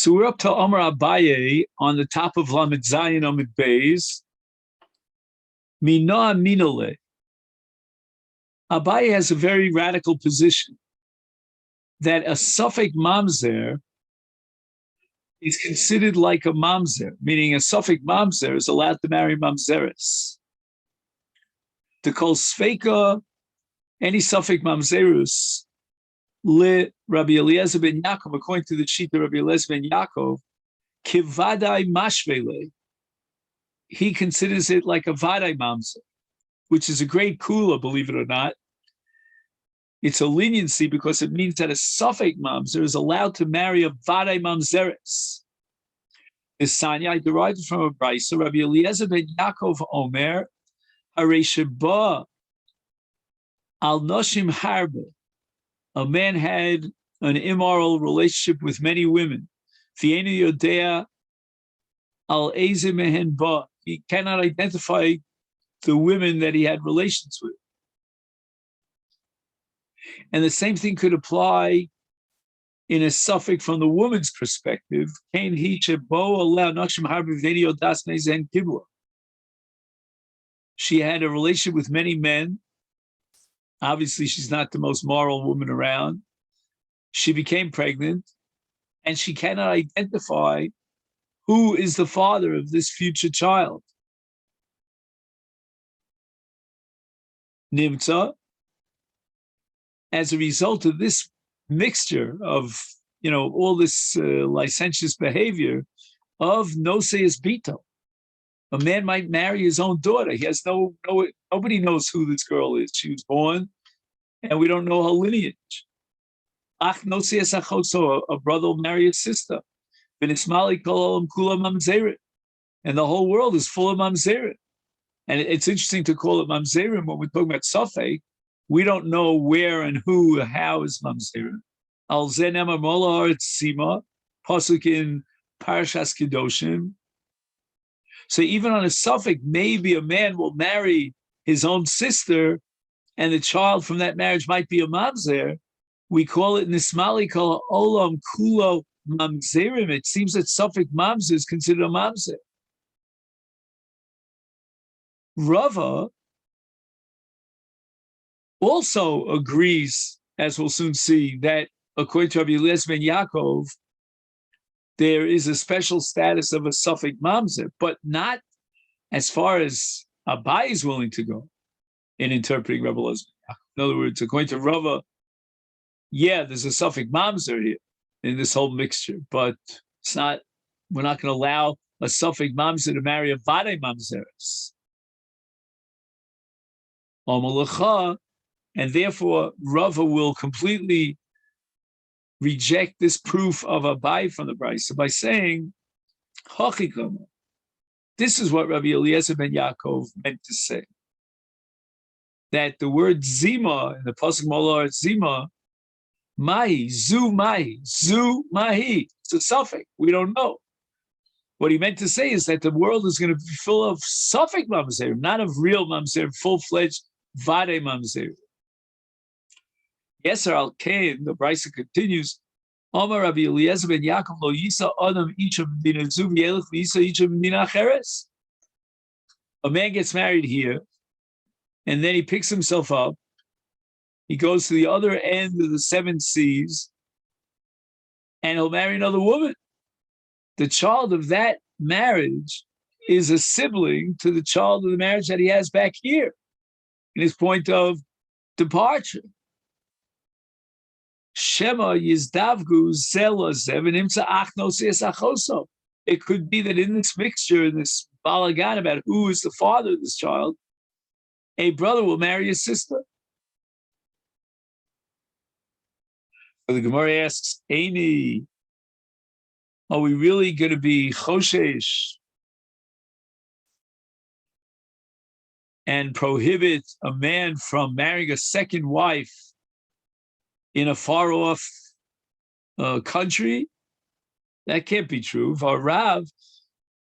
So we're up to Omar Abaye on the top of Lamed Zayin Amid Beis. Mina Minole. Abaye has a very radical position that a suffix mamzer is considered like a mamzer, meaning a suffix mamzer is allowed to marry mamzeres. To call sveka any suffix mamzerus le Rabbi Eliezer ben Yaakov, according to the sheet of Rabbi Eliezer ben Yaakov, kivadai mashvele. He considers it like a vadai mamzer, which is a great kula, believe it or not. It's a leniency because it means that a suffix mamzer is allowed to marry a vadai mamzeres. This sanya derived from a brisa. Rabbi Eliezer ben Yaakov Omer Haresheba al noshim harbe. A man had an immoral relationship with many women. V'enu yodea al eze mehen ba. He cannot identify the women that he had relations with. And the same thing could apply in a suffix from the woman's perspective. She had a relationship with many men. Obviously, she's not the most moral woman around. She became pregnant, and she cannot identify who is the father of this future child. Nimtza, as a result of this mixture of, all this licentious behavior of noseis bito, a man might marry his own daughter. He has nobody knows who this girl is. She was born, and we don't know her lineage. Ach noseis achotso, a brother will marry his sister. V'nismali kol olam kula mamzeret, and the whole world is full of mamzeret. And it's interesting to call it mamzerim when we're talking about safek. We don't know where and who, how is mamzerim. Al zenem amola sima pasuk in Parashas Kedoshim. So even on a suffix, maybe a man will marry his own sister, and the child from that marriage might be a mamzer. We call it nismali kol olam kulo mamzerim. It seems that suffix mamzer is considered a mamzer. Rava also agrees, as we'll soon see, that according to Rabbi Eliezer ben Yaakov, there is a special status of a suffix mamzer, but not as far as Abaye is willing to go in interpreting Rabbi Eliezer ben Yaakov. In other words, according to Rava, there's a suffix mamzer here in this whole mixture, but it's not. We're not going to allow a suffix mamzer to marry a vadei mamzeres. And therefore, Rava will completely reject this proof of Abaye from the Brisa by saying, this is what Rabbi Eliezer ben Yaakov meant to say. That the word zima, in the Pasuk Molar zima, mahi, zu mahi, it's a suffix. We don't know. What he meant to say is that the world is going to be full of suffix mamzer, not of real mamzer, full-fledged vadei mamzer. Yeser al Kain, the Brisa continues, Omar Rabbi Eliezer ben Yaakov lo yisa adam isha b'dina zu v'yelech v'yisa isha b'dina acheres. A man gets married here, and then he picks himself up. He goes to the other end of the 7 seas, and he'll marry another woman. The child of that marriage is a sibling to the child of the marriage that he has back here in his point of departure. Shema yizdavgu zela zevenimtza achnos achoso. It could be that in this mixture, in this balagan about who is the father of this child, a brother will marry his sister. So the Gemara asks, Eini, are we really going to be choshesh and prohibit a man from marrying a second wife in a far-off country? That can't be true. Varav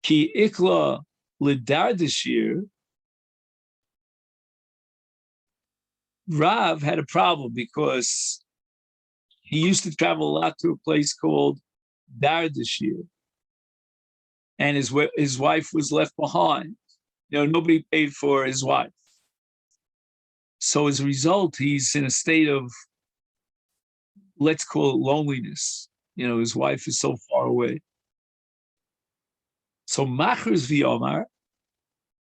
ki ikla lidardashir. Rav had a problem because he used to travel a lot to a place called Dardashir, and his wife was left behind. Nobody paid for his wife. So as a result, he's in a state of, let's call it loneliness. His wife is so far away. So Machers V'Yomar,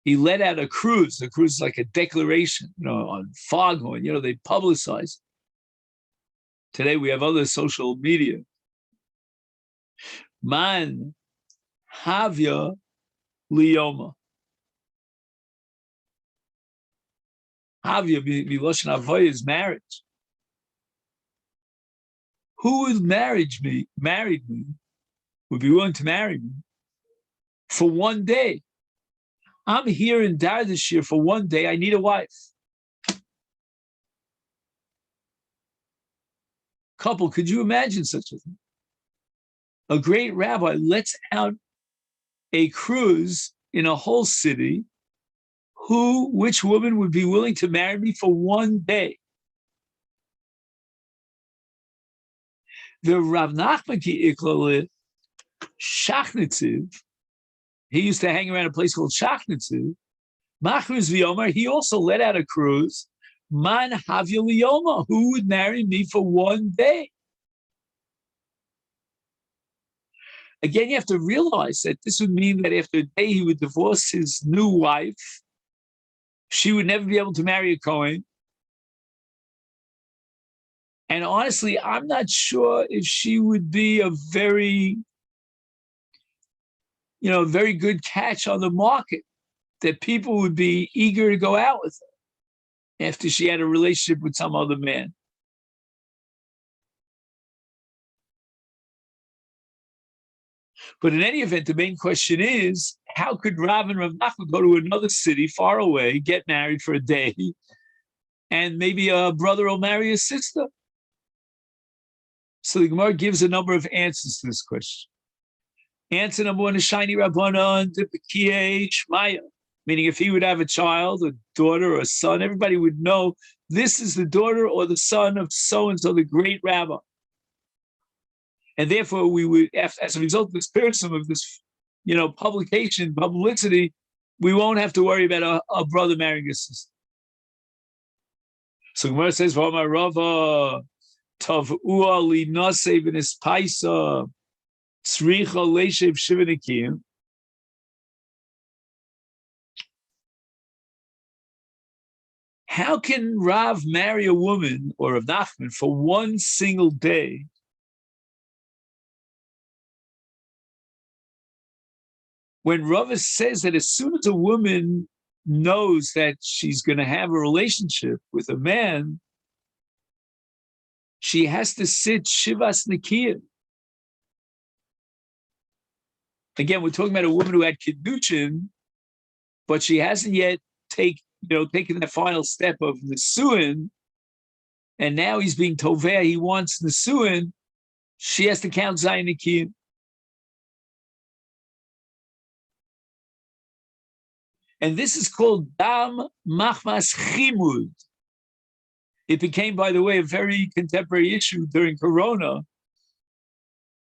he let out a cruise. A cruise is like a declaration, on Foghorn. They publicize. Today we have other social media. Man Havya Liyoma. Havya Miloshen Avoy is marriage. Who would married me, would be willing to marry me for one day? I'm here in Dardashir for one day. I need a wife. Couple, could you imagine such a thing? A great rabbi lets out a cruise in a whole city. Which woman would be willing to marry me for one day? The Rav Nachman ki Iklal Shachnitziv, he used to hang around a place called Shachnitziv. Machris V'Yomar, he also let out a cruise. Man Havya Liyoma, who would marry me for one day? Again, you have to realize that this would mean that after a day he would divorce his new wife. She would never be able to marry a Kohen. And honestly, I'm not sure if she would be a very good catch on the market, that people would be eager to go out with her after she had a relationship with some other man. But in any event, the main question is, how could Rav and Rav Nachman go to another city far away, get married for a day, and maybe a brother will marry a sister? So the Gemara gives a number of answers to this question. Answer number one is Shiny Rabbanon Dipakiye Shmaya, meaning if he would have a child, a daughter, or a son, everybody would know this is the daughter or the son of so-and-so, the great rabbi. And therefore, we would, as a result of this person, of this, publicity, we won't have to worry about a brother marrying a sister. So Gemara says, "V'amar Rava tav'ua li nasei v'nispaisa tzricha leishev shivanikim." How can Rav marry a woman, or Rav Nachman, for one single day? When Rava says that as soon as a woman knows that she's going to have a relationship with a man, she has to sit Shivas Nikiyah. Again, we're talking about a woman who had Kiddushin, but she hasn't yet taken that final step of Nisuin, and now he's being Toveh, he wants Nisuin, she has to count Zayin Nikiyah. And this is called Dam Machmas Chimud. It became, by the way, a very contemporary issue during Corona,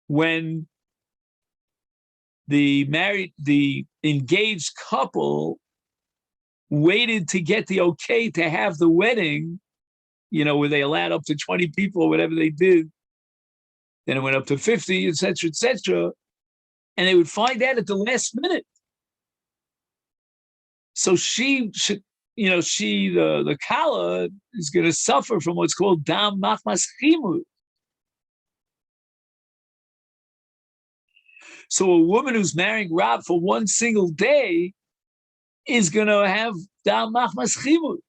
when the engaged couple waited to get the okay to have the wedding, where they allowed up to 20 people or whatever they did. Then it went up to 50, et cetera, and they would find out at the last minute. So the Kala is going to suffer from what's called Dam Machmas Chimud. So a woman who's marrying Rav for one single day is going to have Dam Machmas Chimud.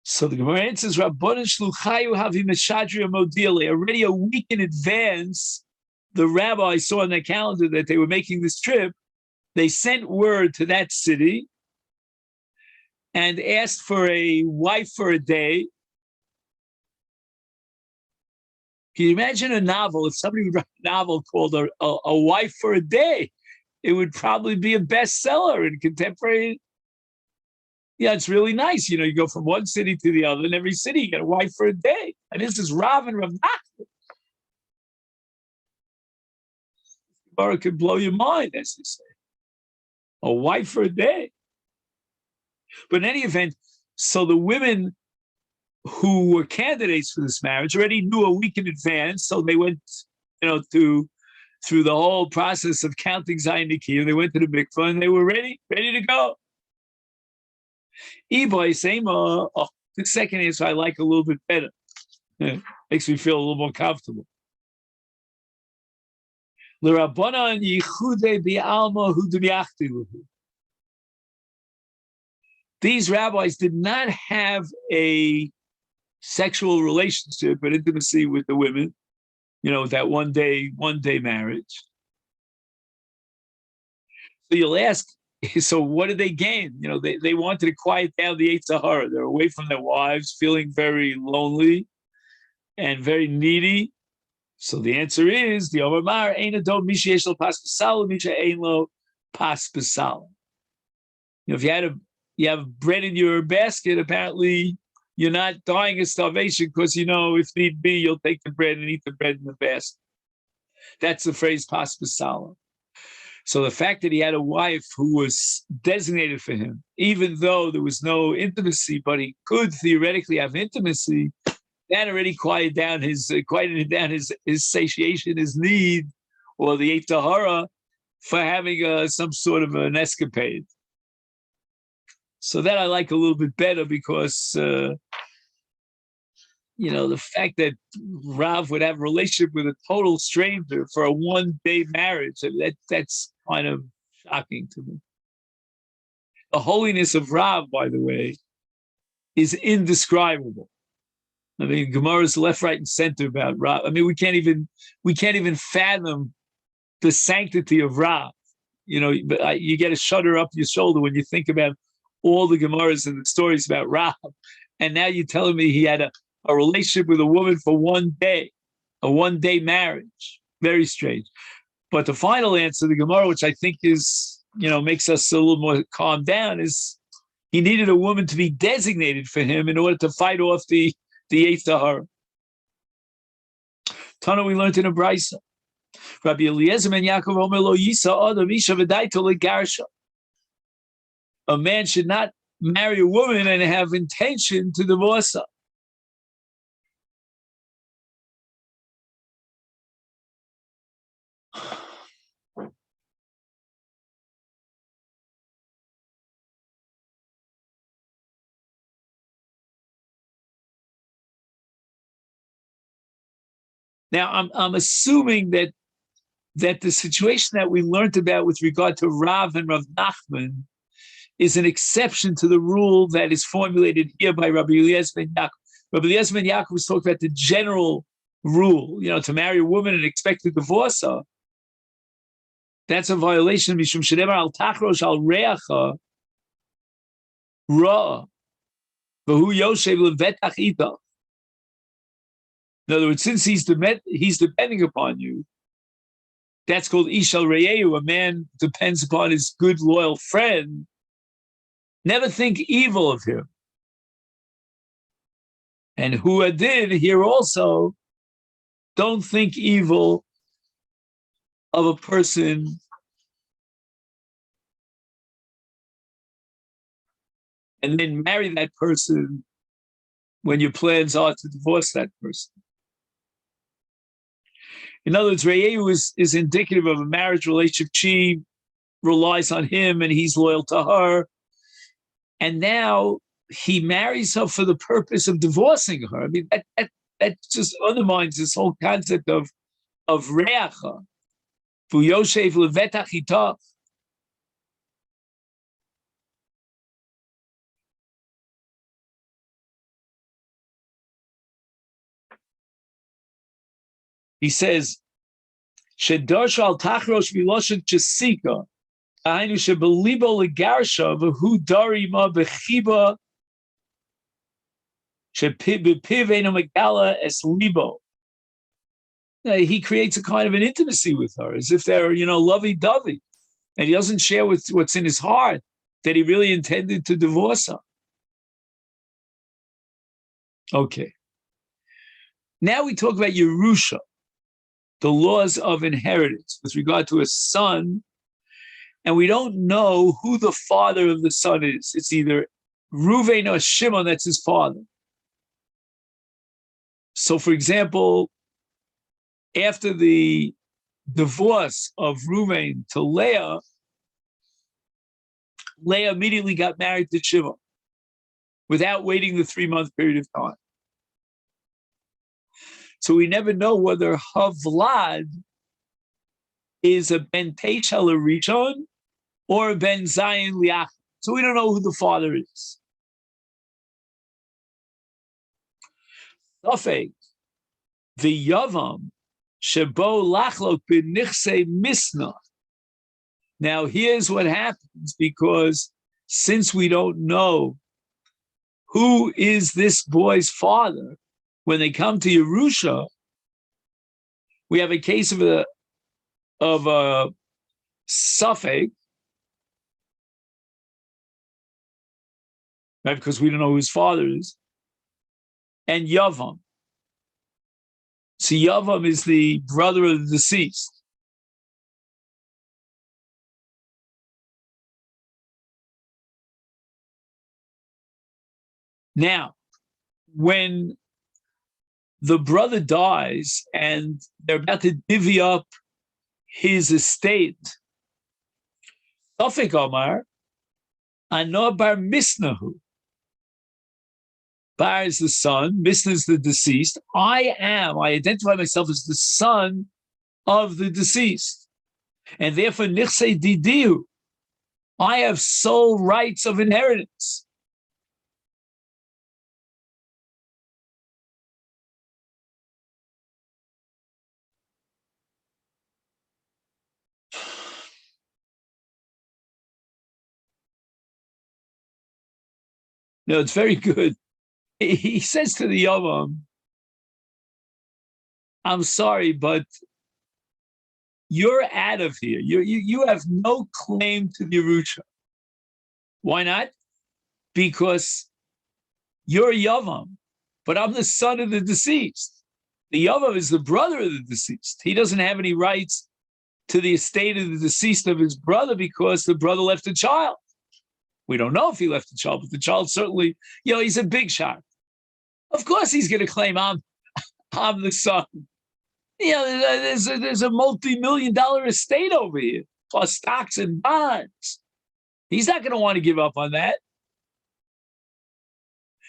So the Gemara answers, Rabbanan Shluchayu Havi Meshadri Modili. Already a week in advance, the rabbi saw on their calendar that they were making this trip. They sent word to that city and asked for a wife for a day. Can you imagine a novel? If somebody would write a novel called a Wife for a Day, it would probably be a bestseller in contemporary. Yeah, it's really nice. You go from one city to the other, and every city you get a wife for a day. And this is Rav and Rav Nachman. Gemara could blow your mind, as they say. A wife for a day. But in any event, so the women who were candidates for this marriage already knew a week in advance. So they went, through the whole process of counting Zayin Nikiyah. They went to the mikvah and they were ready to go. The second answer I like a little bit better. Makes me feel a little more comfortable. These rabbis did not have a sexual relationship and intimacy with the women, that one day marriage. So you'll ask, so what did they gain? They wanted to quiet down the Yetzer Hara. They're away from their wives, feeling very lonely and very needy. So the answer is the Omar Ein Adon Misha Yesh Lo Pas B'Sal, Misha Ein Lo Pas B'Sal. If you have bread in your basket, apparently you're not dying of starvation because if need be, you'll take the bread and eat the bread in the basket. That's the phrase Pas B'Sal. So the fact that he had a wife who was designated for him, even though there was no intimacy, but he could theoretically have intimacy, that already quieted down his satiation, his need, or the Yetzer Hara for having some sort of an escapade. So that I like a little bit better because, the fact that Rav would have a relationship with a total stranger for a one-day marriage, that's kind of shocking to me. The holiness of Rav, by the way, is indescribable. I mean, Gemara's left, right, and center about Rav. I mean, we can't even fathom the sanctity of Rav. But you get a shudder up your shoulder when you think about all the Gemaras and the stories about Rav. And now you're telling me he had a relationship with a woman for one day, a one-day marriage. Very strange. But the final answer, the Gemara, which I think is, makes us a little more calm down, is he needed a woman to be designated for him in order to fight off the Yetzer Hara. Tana, we learned in a Brisa. Rabbi Eliezer ben Yaakov Omer lo yisa adam isha v'daito legarsha. A man should not marry a woman and have intention to divorce her. Now, I'm assuming that the situation that we learned about with regard to Rav and Rav Nachman is an exception to the rule that is formulated here by Rabbi Eliezer ben Yaakov. Rabbi Eliezer ben Yaakov was talking about the general rule, to marry a woman and expect to divorce her. That's a violation. Mishum shenemar al tachrosh al reacha ra v'hu yoshev levetach ita. In other words, since he's depending upon you, that's called ishal reyehu. A man depends upon his good, loyal friend. Never think evil of him. And who did here also, don't think evil of a person and then marry that person when your plans are to divorce that person. In other words, Reyehu is indicative of a marriage relationship. She relies on him and he's loyal to her. And now he marries her for the purpose of divorcing her. I mean, that just undermines this whole concept of reacha. V'yoshev levetach ita. He says, "Shedarsh al tachrosh miloshen chesika, ainu shebelibo legarsha v'hu darima bechiba shepiv eino megala es libo." He creates a kind of an intimacy with her, as if they're, lovey-dovey, and he doesn't share what's in his heart. that he really intended to divorce her. Okay. Now we talk about Yerusha, the laws of inheritance with regard to a son, and we don't know who the father of the son is. It's either Reuven or Shimon, that's his father. So, for example, after the divorce of Reuven to Leah, Leah immediately got married to Shimon without waiting the 3-month period of time. So we never know whether Havlad is a Ben Teshel Rishon or a Ben Zayin Liach. So we don't know who the father is. Safek, the Yavam, Shebo Lachlok B'nichse Misna. Now here's what happens, because since we don't know who is this boy's father, when they come to Yerusha, we have a case of a Safek, right? Because we don't know who his father is, and Yavam. So Yavam is the brother of the deceased. Now, when the brother dies and they're about to divvy up his estate, Safek Omar, Ano bar Misnahu. Bar is the son, Misna is the deceased. I identify myself as the son of the deceased. And therefore, Nichse Didiu, I have sole rights of inheritance. No, it's very good. He says to the Yavam, I'm sorry, but you're out of here. You have no claim to the Yerusha. Why not? Because you're a Yavam, but I'm the son of the deceased. The Yavam is the brother of the deceased. He doesn't have any rights to the estate of the deceased of his brother because the brother left a child. We don't know if he left a child, but the child certainly, he's a big shot. Of course he's going to claim I'm the son. There's a multi-million-dollar estate over here, plus stocks and bonds. He's not going to want to give up on that.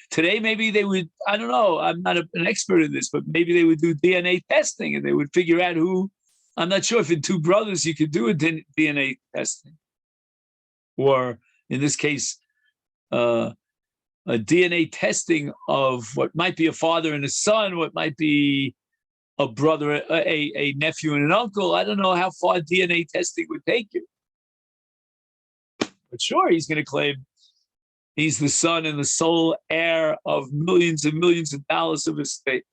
Today, maybe they would, I don't know, I'm not an expert in this, but maybe they would do DNA testing and they would figure out who. I'm not sure if in two brothers you could do a DNA testing. Or in this case, a DNA testing of what might be a father and a son, what might be a brother, a nephew and an uncle. I don't know how far DNA testing would take you. But sure, he's going to claim he's the son and the sole heir of millions and millions of dollars of estate.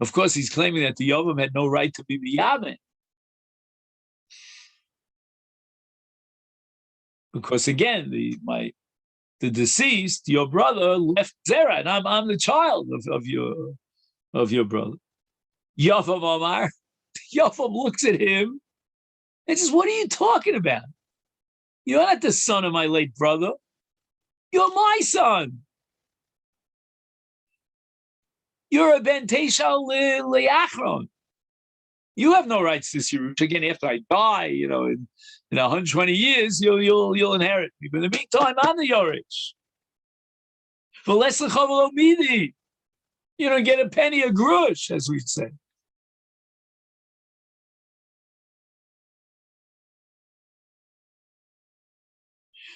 Of course, he's claiming that the Yovam had no right to be the Yamin. Because again, the deceased, your brother, left Zera, and I'm the child of your brother. Yavam Omar. Yavam looks at him and says, "What are you talking about? You're not the son of my late brother. You're my son. You're a Ben Teshal Leachron. You have no rights to this Yerush. Again, after I die, in 120 years, you'll inherit me. But in the meantime, I'm the Yoresh. You don't get a penny a grush, as we say."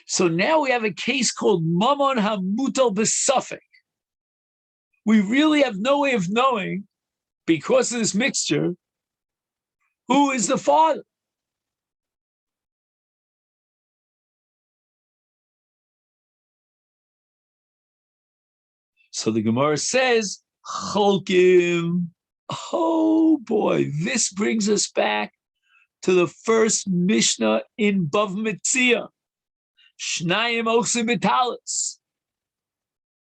So now we have a case called Mamon Hamutal B'Safek. We really have no way of knowing, because of this mixture, who is the father. So the Gemara says, Cholkim, Oh boy, this brings us back to the first Mishnah in Bav Metzia. Shnayim osim betalis.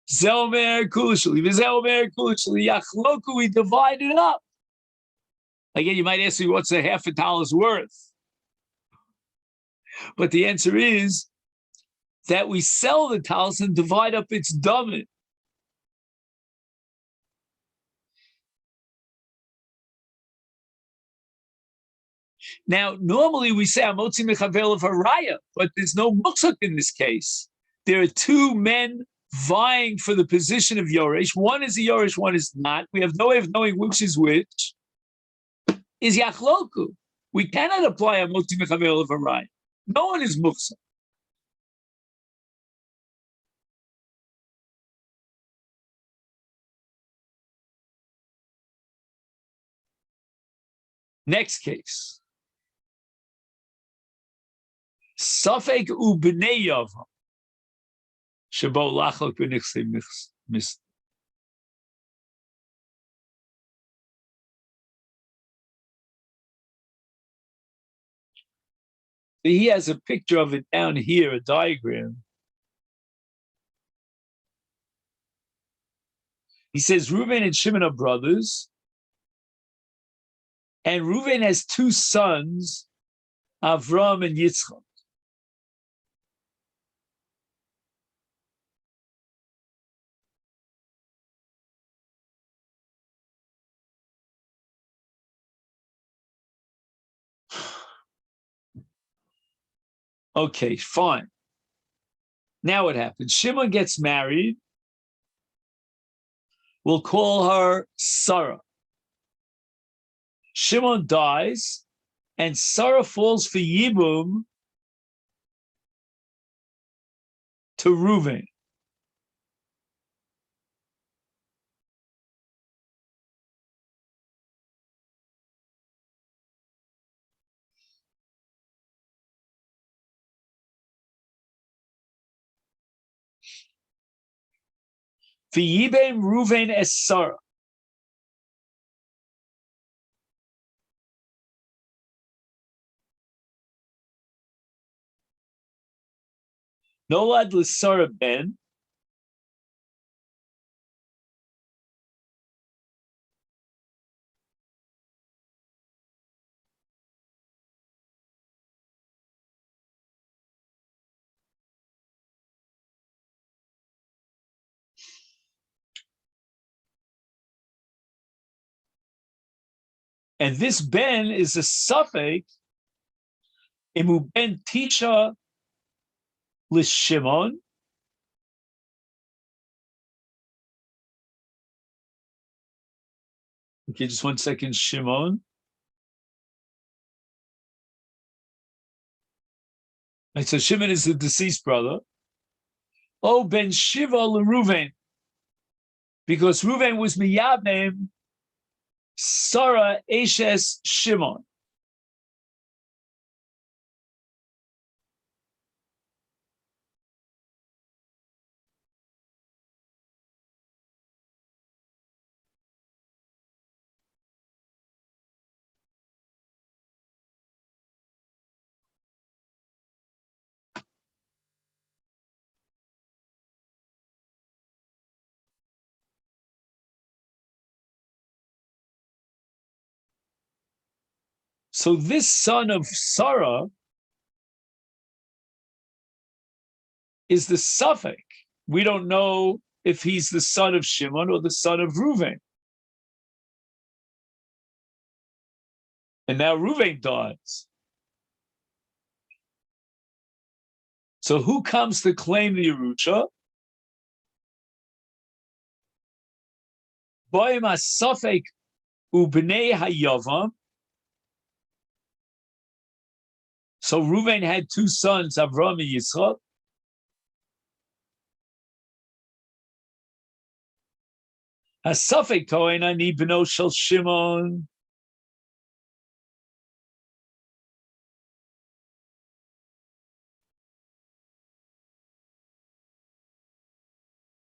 Zelmer kulishli, v'zelmer kulishli, yachloku, we divide it up. Again, you might ask me, what's a half a talus worth? But the answer is that we sell the talus and divide up its damin. Now, normally we say Amotzi Mechavel of Haraya, but there's no muksuk in this case. There are two men vying for the position of Yoresh. One is a Yoresh, one is not. We have no way of knowing which is which. Is Yachloku. We cannot apply Amotzi Mechavel of Haraya. No one is muksuk. Next case. Safek u b'nei Yavam. Shabo lachlok b'nichse mis. He has a picture of it down here, a diagram. He says Reuven and Shimon are brothers, and Reuven has two sons, Avram and Yitzchak. Okay, fine. Now what happens? Shimon gets married. We'll call her Sarah. Shimon dies, and Sarah falls for Yibum to Reuven. V'yibem Reuven es Sarah. Nolad l'Sarah ben. And this ben is a suffix imu ben tisha l'Shimon. Okay, just 1 second, Shimon. Right, so Shimon is the deceased brother. Oh, ben Shiva l'Reuven, because Reuven was miyabem Sarah Eshes Shimon. So this son of Sarah is the suffix. We don't know if he's the son of Shimon or the son of Reuven. And now Reuven dies. So who comes to claim the Yerusha? Boim ha-safek u'bnei ha-yavam. So Reuven had two sons, Avram and Yitzchak. Ha-safek tohen ani b'no shel Shimon.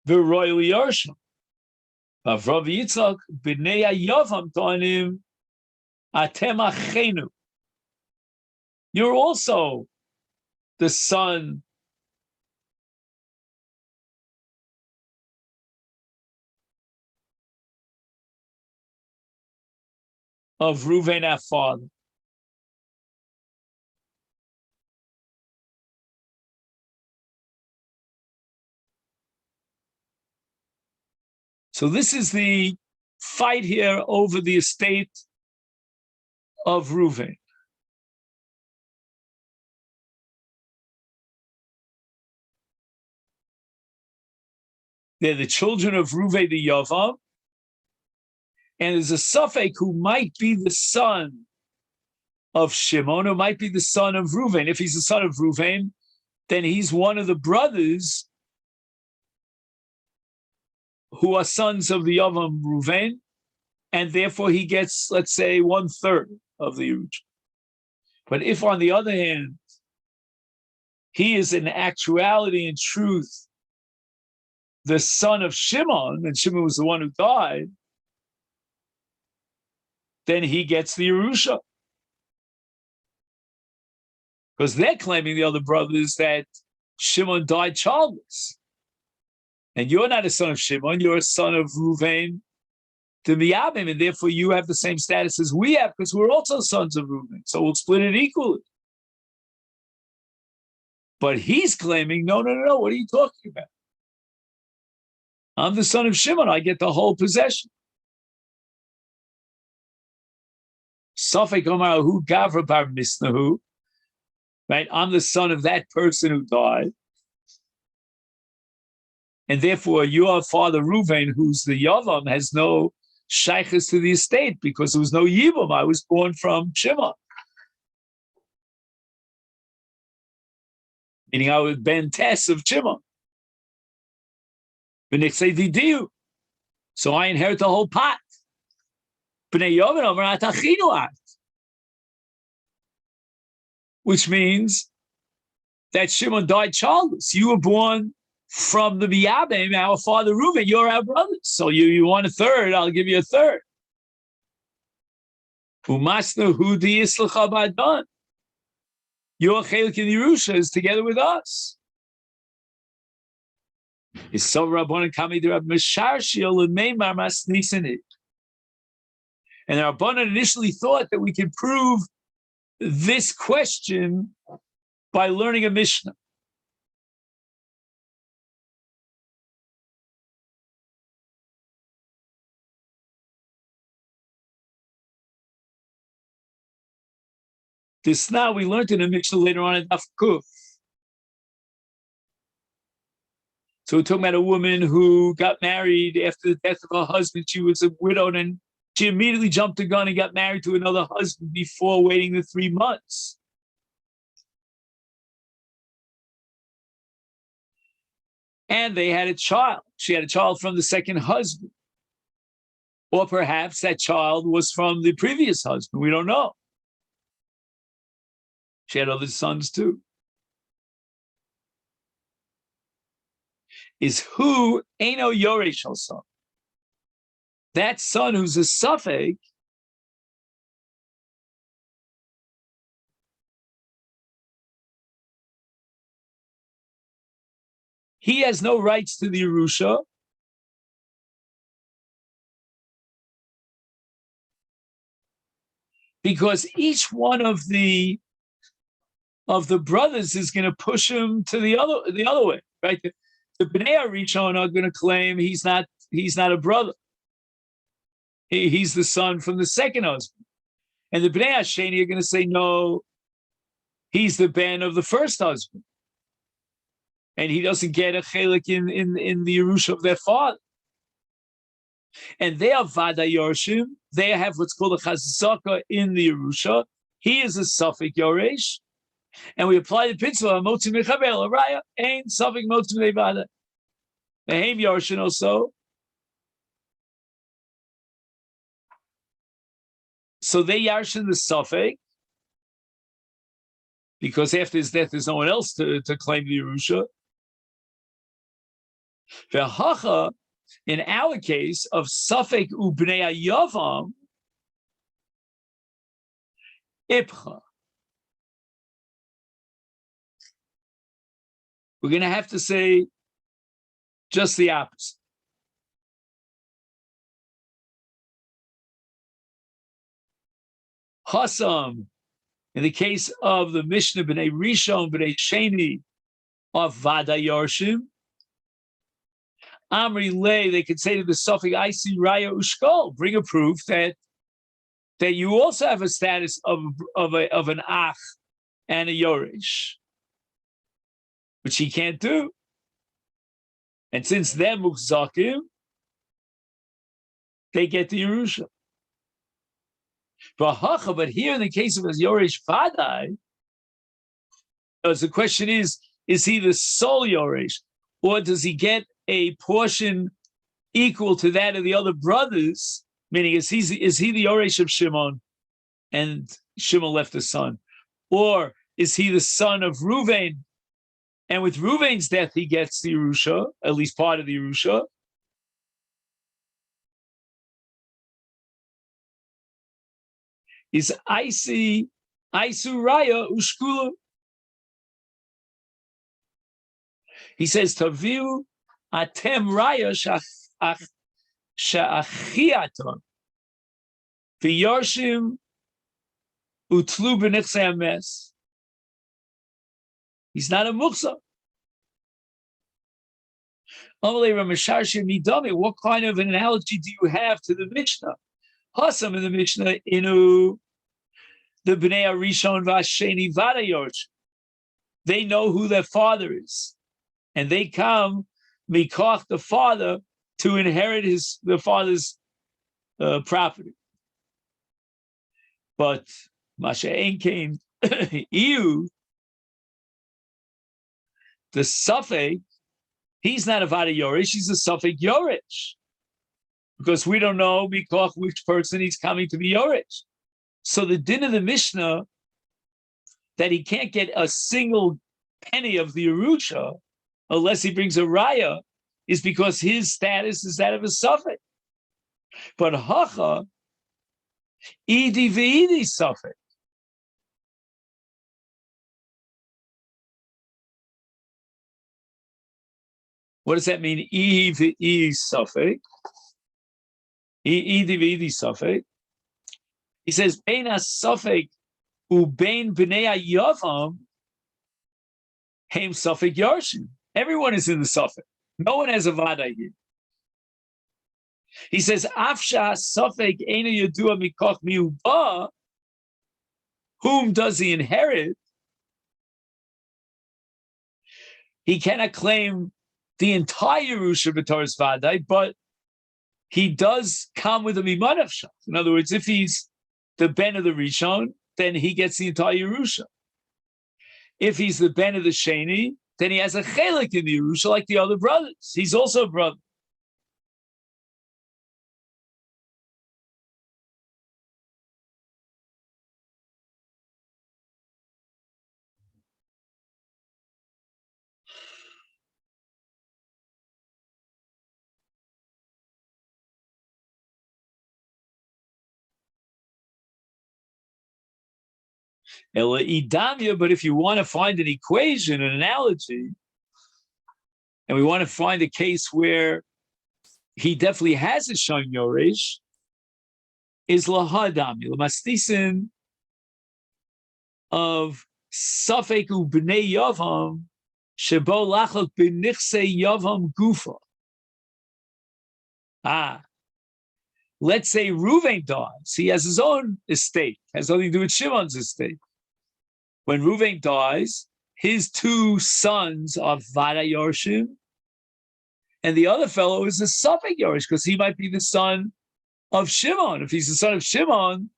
V'roy li'yarshim. Avrav Yitzchak b'nei Yavam tonim atem achenu. You're also the son of Reuven, our father. So this is the fight here over the estate of Reuven. They're the children of Reuven the Yavam, and there's a Safek who might be the son of Shimon, who might be the son of Reuven. If he's the son of Reuven, then he's one of the brothers who are sons of the Yavam Reuven, and therefore he gets, let's say, 1/3 of the Yerush. But if, on the other hand, he is in actuality and truth the son of Shimon, and Shimon was the one who died, then he gets the Yerusha. Because they're claiming, the other brothers, that Shimon died childless. And you're not a son of Shimon, you're a son of Reuven the Miyabim, and therefore you have the same status as we have, because we're also sons of Reuven. So we'll split it equally. But he's claiming, no, what are you talking about? I'm the son of Shimon, I get the whole possession. Safek Omar Hu Gavra Bar Misnahu, right? I'm the son of that person who died. And therefore your father Reuven, who's the Yavam, has no shaykhs to the estate, because there was no Yibum. I was born from Shimon. Meaning I was Ben Tess of Shimon. So I inherit the whole pot. Which means that Shimon died childless. You were born from the Miyabim, our father Reuven. You're our brothers. So you want 1/3, I'll give you 1/3. Your chelik in Yerusha is together with us. And the Rabbanan initially thought that we could prove this question by learning a Mishnah. This now we learned in a Mishnah later on in Daf Kuf. So we're talking about a woman who got married after the death of her husband. She was a widow, and she immediately jumped the gun and got married to another husband before waiting the 3 months. And they had a child. She had a child from the second husband. Or perhaps that child was from the previous husband. We don't know. She had other sons too. Is who Eino Yoresh son? That son who's a Safek, he has no rights to the Yerusha. Because each one of the brothers is going to push him to the other way, right? The Bnei Rishon are going to claim he's not a brother. He's the son from the second husband. And the Bnei Hasheni are going to say, no, he's the ben of the first husband. And he doesn't get a chelik in the Yerusha of their father. And they are Vada Yorshim. They have what's called a Chazaka in the Yerusha. He is a Safek Yoresh. And we apply the principle of Motzi Mechabel, a Raya, Ein Safek Motzi Mevada. The Haim Yorshin also. So they Yarshin the Safek, because after his death, there's no one else to claim the Yerusha. V'hacha, in our case of Safek Ubnei Yavam, Ipcha. We're going to have to say just the opposite. Hasam, in the case of the Mishnah B'nai Rishon, B'nai Sheni of Vada Yarshim, Amri Lei, they could say to the Suffolk, I see Raya Ushkol, bring a proof that you also have a status of an Ach and a Yorish, which he can't do. And since they're Mukhzakim, they get the Yerusha. But here in the case of a Yorish Vadai, the question is he the sole Yorish, or does he get a portion equal to that of the other brothers? Meaning, is he the Yorish of Shimon, and Shimon left a son, or is he the son of Reuven, and with Reuven's death he gets the Yerusha, at least part of the Yerusha? Is Isu Raya Ushkula? He says, Taviu Atem Raya Sha'achiaton V'Yarshim Utlu B'Nechsei Ames. He's not a Muksa. What kind of an analogy do you have to the Mishnah? Hasam in the Mishnah, Inu, the Bnei Arishon Vasheni Vada Yorch. They know who their father is, and they come mikoch the father to inherit the father's property. But Masha Einkein Iu, the Safek, he's not a Vada Yorish, he's a Safek Yorish. Because we don't know because which person he's coming to be Yorish. So the din of the Mishnah that he can't get a single penny of the Yerusha unless he brings a Raya is because his status is that of a Safek. But Hacha, Idi V'Idi Safek. What does that mean? Idi V'Idi Safek. He says, Bein HaSafek ubein b'nei Yavam heim Safek Yarshim. Everyone is in the Safek. No one has a Vada here. He says, Afsha Safek eina yadua mikoch miuba. Whom does he inherit? He cannot claim the entire Yerusha b'Torah's Vadai, but he does come with a miman afshat. In other words, if he's the ben of the Rishon, then he gets the entire Yerusha. If he's the ben of the Sheni, then he has a chelik in the Yerusha like the other brothers. He's also a brother. But if you want to find an equation, an analogy, and we want to find a case where he definitely has a Shon Yoresh, is lahadami, lamastisin of Safek u'bnei Yavam shebo lachok b'nichsei Yavam gufa. Let's say Reuven dies. He has his own estate. Has nothing to do with Shimon's estate. When Reuven dies, his two sons are Vada Yorshim, and the other fellow is a Safek Yorish, because he might be the son of Shimon. If he's the son of Shimon,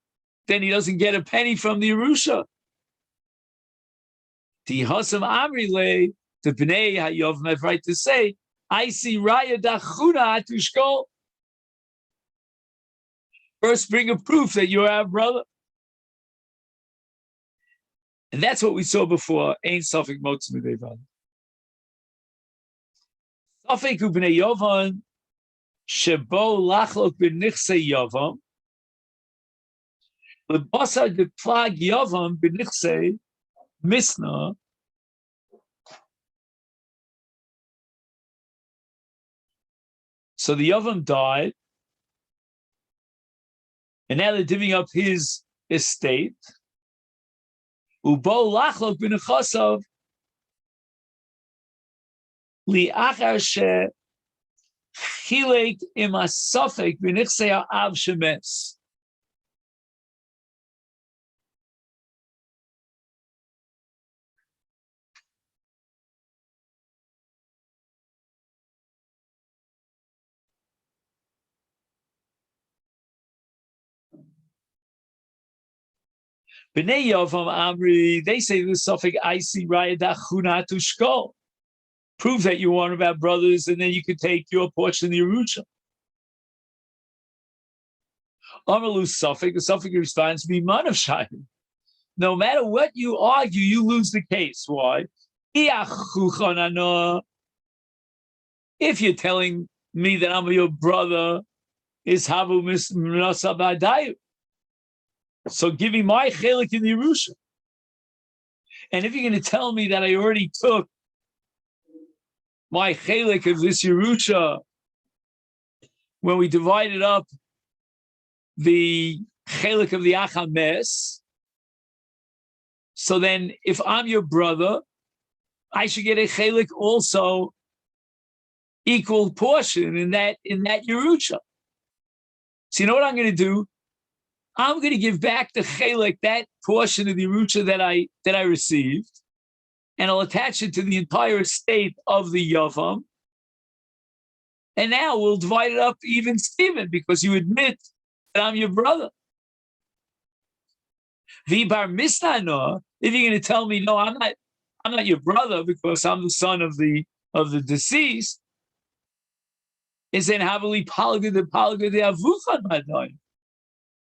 then he doesn't get a penny from the Yerusha. The Hasam Amrile, the Bnei HaYovim have right to say, I see Raya Dachuna Atushkol. First, bring a proof that you're our brother. And that's what we saw before. Ein Safek Motz Midei Vada. Safek Ubnei Yovan Shebo lachlok b'nichse Yavam. Lebasar de plag Yavam b'nichse Misna. So the Yavam died, and now they're divvying up his estate. Ubo lachlok b'nechasav li'achar she chilek im asafek b'nichse ha'av shemes. B'nei Yavam Amri, they say the suffix "Isi Rayadach Chunatu Shkol." Prove that you're one of our brothers, and then you can take your portion of the Yerusha. Amalu suffix, the suffix responds, "Miman of Shayim." No matter what you argue, you lose the case. Why? If you're telling me that I'm your brother, is Havu Minasa Badayu. So give me my chelik in the Yerusha. And if you're going to tell me that I already took my chelik of this Yerusha when we divided up the chelik of the Achames, so then if I'm your brother, I should get a chelik also equal portion in that Yerusha. So you know what I'm going to do? I'm going to give back the chelik, that portion of the Yerusha that I received, and I'll attach it to the entire estate of the Yavam. And now we'll divide it up even Steven, because you admit that I'm your brother. V'bar misnano, if you're going to tell me, no, I'm not your brother because I'm the son of the deceased, is then havali palga de avuchan badai.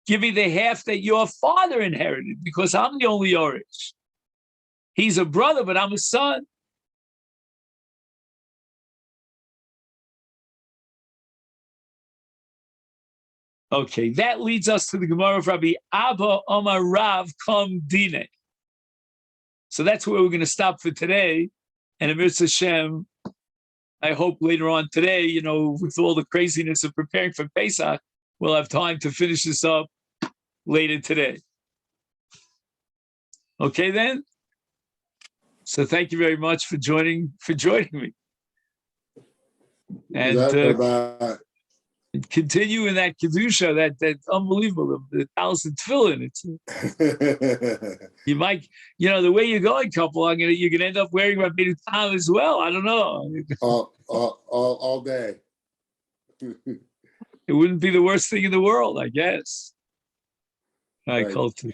Give me the half that your father inherited, because I'm the only Orish. He's a brother, but I'm a son. Okay, that leads us to the Gemara of Rabbi Abba Omar Rav Kam Dine. So that's where we're going to stop for today. And Amir Hashem, I hope later on today, with all the craziness of preparing for Pesach, we'll have time to finish this up later today. Okay, then. So thank you very much for joining me, and continue in that kedusha, that unbelievable, the 1,000 tefillin. You might, the way you're going, couple, you're gonna end up wearing Rabbeinu Tam as well. I don't know. All day. It wouldn't be the worst thing in the world, I guess. All right, Colton.